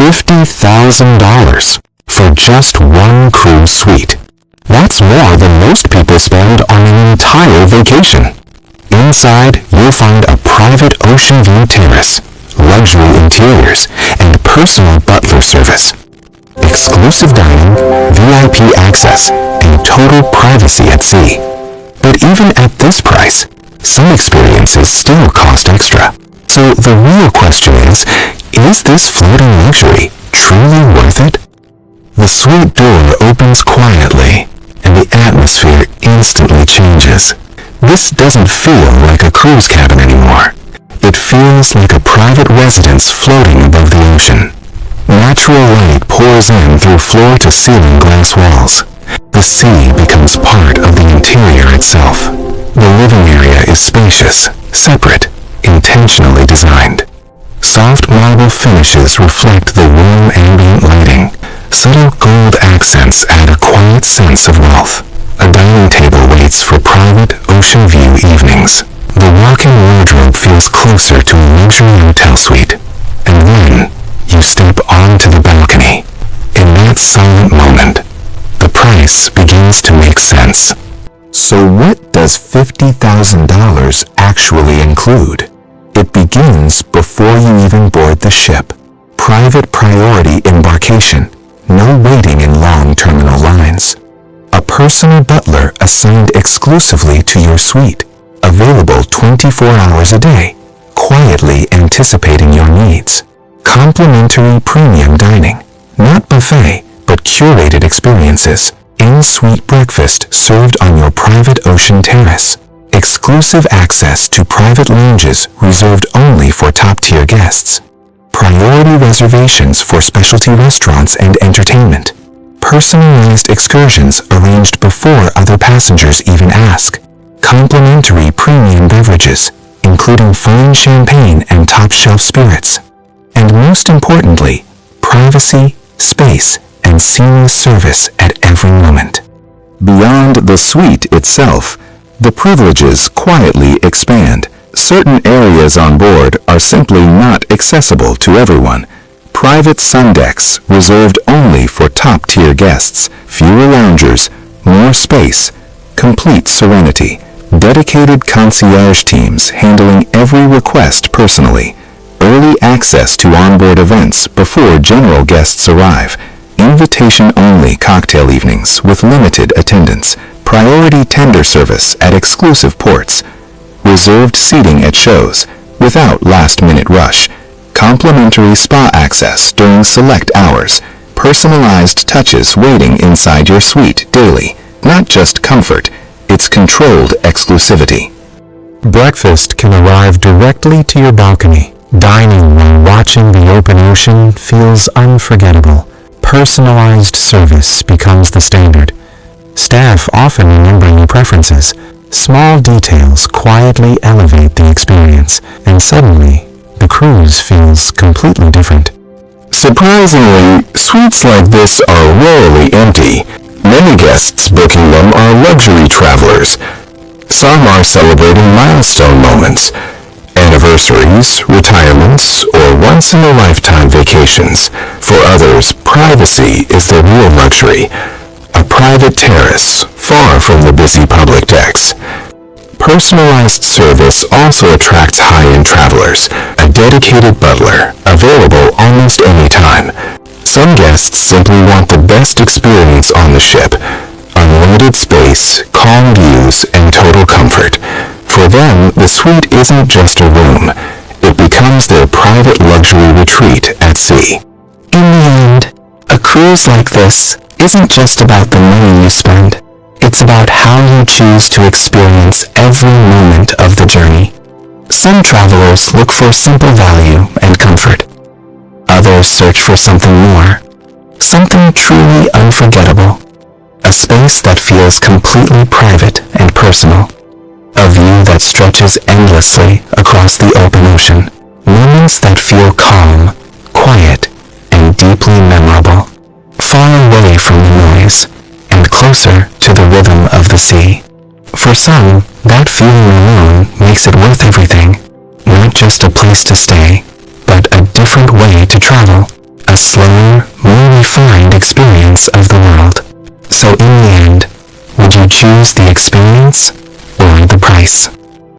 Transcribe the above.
$50,000 for just one cruise suite. That's more than most people spend on an entire vacation. Inside, you'll find a private ocean view terrace, luxury interiors, and personal butler service. Exclusive dining, VIP access, and total privacy at sea. But even at this price, some experiences still cost extra. So the real question is this floating luxury truly worth it? The suite door opens quietly, and the atmosphere instantly changes. This doesn't feel like a cruise cabin anymore. It feels like a private residence floating above the ocean. Natural light pours in through floor-to-ceiling glass walls. The sea becomes part of the interior itself. The living area is spacious, separate, intentionally designed. Soft marble finishes reflect the warm ambient lighting. Subtle gold accents add a quiet sense of wealth. A dining table waits for private ocean view evenings. The walk-in wardrobe feels closer to a luxury hotel suite. And then, you step onto the balcony. In that silent moment, the price begins to make sense. So what does $50,000 actually include? It begins before you even board the ship. Private priority embarkation. No waiting in long terminal lines. A personal butler assigned exclusively to your suite. Available 24 hours a day, quietly anticipating your needs. Complimentary premium dining. Not buffet, but curated experiences. In-suite breakfast served on your private ocean terrace. Exclusive access to private lounges reserved only for top-tier guests. Priority reservations for specialty restaurants and entertainment. Personalized excursions arranged before other passengers even ask. Complimentary premium beverages, including fine champagne and top-shelf spirits. And most importantly, privacy, space, and seamless service at every moment. Beyond the suite itself, the privileges quietly expand. Certain areas on board are simply not accessible to everyone. Private sun decks reserved only for top-tier guests, fewer loungers, more space, complete serenity. Dedicated concierge teams handling every request personally. Early access to onboard events before general guests arrive. Invitation-only cocktail evenings with limited attendance. Priority tender service at exclusive ports. Reserved seating at shows without last-minute rush. Complimentary spa access during select hours. Personalized touches waiting inside your suite daily. Not just comfort, it's controlled exclusivity. Breakfast can arrive directly to your balcony. Dining while watching the open ocean feels unforgettable. Personalized service becomes the standard. Staff often remember your preferences. Small details quietly elevate the experience, and suddenly, the cruise feels completely different. Surprisingly, suites like this are rarely empty. Many guests booking them are luxury travelers. Some are celebrating milestone moments, anniversaries, retirements, or once-in-a-lifetime vacations. For others, privacy is their real luxury. A private terrace, far from the busy public decks. Personalized service also attracts high-end travelers. A dedicated butler, available almost any time. Some guests simply want the best experience on the ship. Unlimited space, calm views, and total comfort. For them, the suite isn't just a room. It becomes their private luxury retreat at sea. In the end, a cruise like this isn't just about the money you spend. It's about how you choose to experience every moment of the journey. Some travelers look for simple value and comfort. Others search for something more, something truly unforgettable. A space that feels completely private and personal. A view that stretches endlessly across the open ocean. Moments that feel calm, quiet, and deeply memorable. Far away from the noise, and closer to the rhythm of the sea. For some, that feeling alone makes it worth everything. Not just a place to stay, but a different way to travel. A slower, more refined experience of the world. So in the end, would you choose the experience or the price?